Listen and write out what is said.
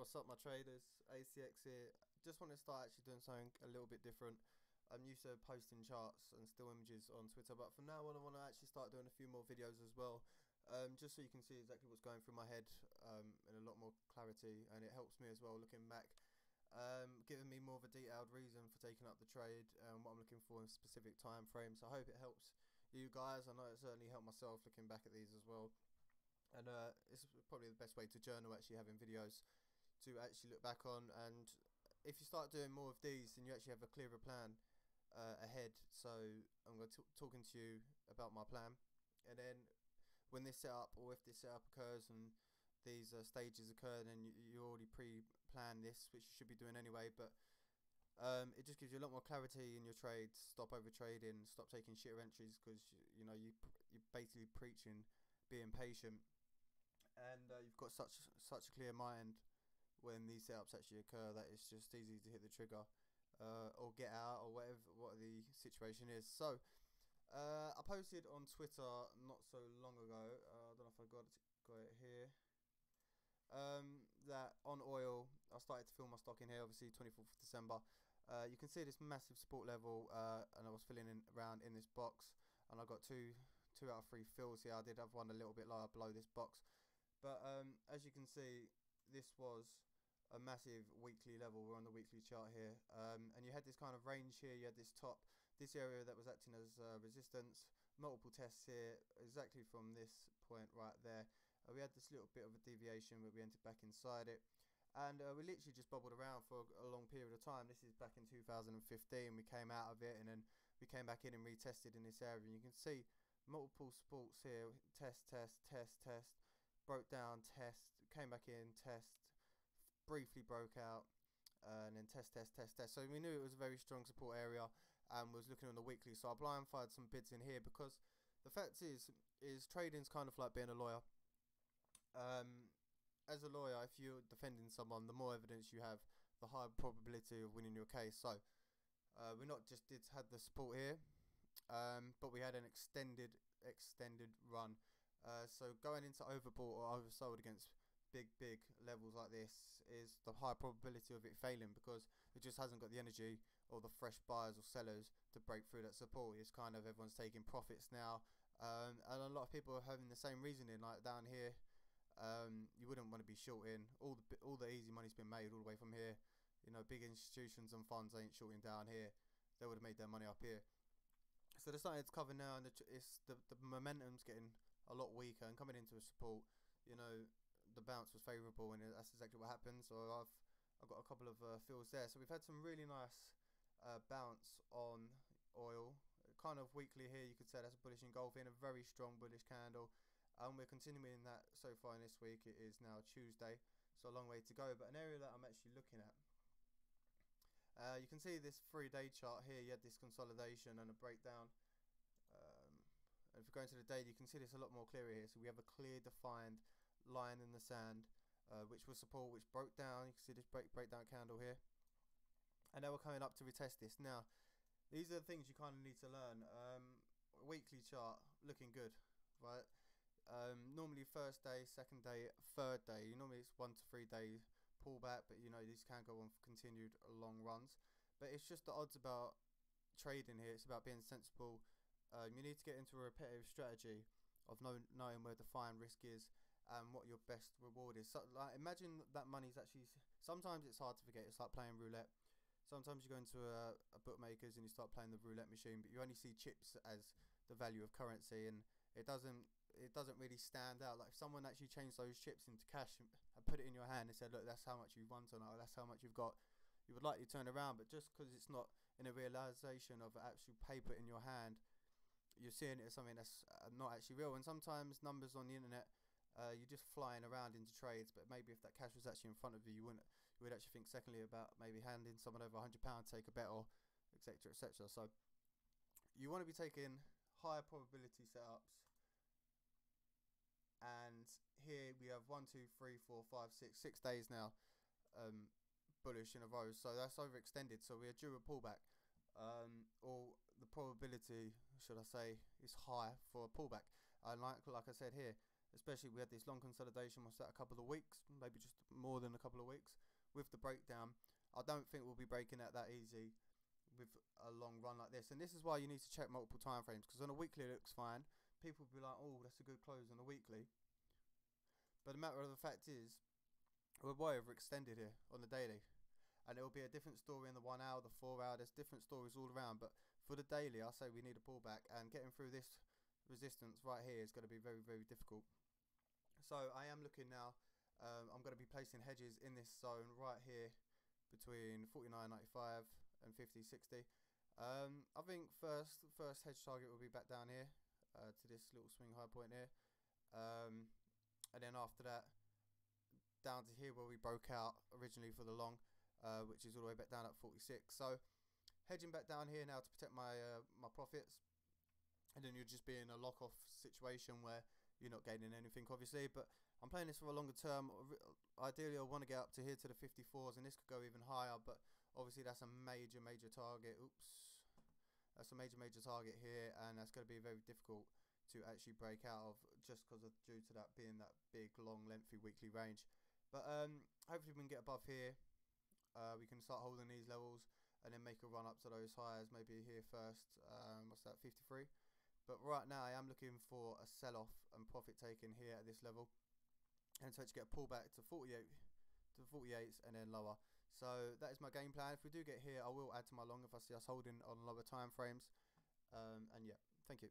What's up, my traders? ACX here. Just want to start actually doing something a little bit different. I'm used to posting charts and still images on Twitter, but from now on I want to actually start doing a few more videos as well, just so you can see exactly what's going through my head in a lot more clarity, and it helps me as well looking back, giving me more of a detailed reason for taking up the trade and what I'm looking for in specific time frames. So I hope it helps you guys. I know it certainly helped myself looking back at these as well. And it's probably the best way to journal, actually having videos to actually look back on. And if you start doing more of these, then you actually have a clearer plan ahead. So I'm going to talking to you about my plan, and then when this setup, or if this setup occurs and these stages occur, then you already pre-plan this, which you should be doing anyway. But it just gives you a lot more clarity in your trades. Stop over trading, stop taking shitter entries, because you know you're basically preaching being patient, and you've got such a clear mind when these setups actually occur that it's just easy to hit the trigger or get out, or what the situation is. So I posted on Twitter not so long ago, I don't know if I got it here, that on oil I started to fill my stock in here, obviously 24th of December. You can see this massive support level, and I was filling around in this box, and I got two out of three fills here. I did have one a little bit lower below this box, but as you can see, this was a massive weekly level. We're on the weekly chart here, and you had this kind of range here. You had this top, this area that was acting as resistance, multiple tests here exactly from this point right there. We had this little bit of a deviation where we entered back inside it, and we literally just bubbled around for a long period of time. This is back in 2015. We came out of it, and then we came back in and retested in this area, and you can see multiple supports here. Test, test, test, test, broke down, test, came back in, test, briefly broke out, and then test, test, test, test. So we knew it was a very strong support area, and was looking on the weekly. So I blind fired some bids in here, because the fact is trading's kind of like being a lawyer. As a lawyer, if you're defending someone, the more evidence you have, the higher probability of winning your case. So we not just had the support here, but we had an extended run. So going into overbought or oversold against big levels like this is the high probability of it failing, because it just hasn't got the energy or the fresh buyers or sellers to break through that support. It's kind of everyone's taking profits now, and a lot of people are having the same reasoning. Like down here, you wouldn't want to be shorting. All the easy money's been made all the way from here. You know, big institutions and funds ain't shorting down here. They would have made their money up here. So they're starting to cover now, and the momentum's getting a lot weaker, and coming into a support, you know, the bounce was favourable, and that's exactly what happened. So I've got a couple of fills there. So we've had some really nice bounce on oil, kind of weekly here. You could say that's a bullish engulfing, a very strong bullish candle, and we're continuing that so far in this week. It is now Tuesday, so a long way to go. But an area that I'm actually looking at, you can see this 3-day chart here. You had this consolidation and a breakdown. And if we go into the daily, you can see this a lot more clearer here. So we have a clear defined line in the sand, which was support, which broke down. You can see this breakdown candle here, and now we're coming up to retest this. Now these are the things you kind of need to learn. Weekly chart looking good, right? Normally first day, second day, third day, normally it's 1 to 3 days pullback, but you know these can go on for continued long runs. But it's just the odds about trading here. It's about being sensible. You need to get into a repetitive strategy of knowing where defined risk is and what your best reward is. So, like, imagine that money's actually, sometimes it's hard to forget. It's like playing roulette. Sometimes you go into a bookmaker's and you start playing the roulette machine, but you only see chips as the value of currency, and it doesn't really stand out. Like if someone actually changed those chips into cash and put it in your hand and said, look, that's how much you've won tonight, or that's how much you've got, you would likely turn around. But just because it's not in a realization of actual paper in your hand, you're seeing it as something that's not actually real. And sometimes numbers on the internet, you're just flying around into trades, but maybe if that cash was actually in front of you, you would actually think secondly about maybe handing someone over £100 to take a bet, or etc, etc. So you want to be taking higher probability setups, and here we have 1, 2, 3, 4, 5, 6 days now bullish in a row. So that's overextended, so we are due a pullback, or the probability, should I say, is high for a pullback. And like I said here, especially we had this long consolidation, what's that, a couple of weeks, maybe just more than a couple of weeks with the breakdown. I don't think we'll be breaking that easy with a long run like this, and this is why you need to check multiple time frames, because on a weekly it looks fine. People will be like, oh, that's a good close on a weekly, but the matter of the fact is we're way overextended here on the daily, and it will be a different story in the 1 hour, the 4 hour. There's different stories all around, but for the daily I say we need a pullback, and getting through this resistance right here is going to be very, very difficult. So I am looking now, I'm going to be placing hedges in this zone right here between 49.95 and 50.60. I think first hedge target will be back down here to this little swing high point here, and then after that down to here where we broke out originally for the long, which is all the way back down at 46. So hedging back down here now to protect my my profits, and then you'll just be in a lock off situation where you're not gaining anything obviously. But I'm playing this for a longer term. Ideally I want to get up to here to the 54s, and this could go even higher, but obviously that's a major target. That's a major target here, and that's going to be very difficult to actually break out of, just because of due to that being that big long lengthy weekly range. But hopefully we can get above here. We can start holding these levels and then make a run up to those highs, maybe here first. What's that, 53? But right now I am looking for a sell off and profit taking here at this level, and so to get a pullback to 48 to 48s and then lower. So that is my game plan. If we do get here, I will add to my long if I see us holding on lower time frames. And yeah, thank you.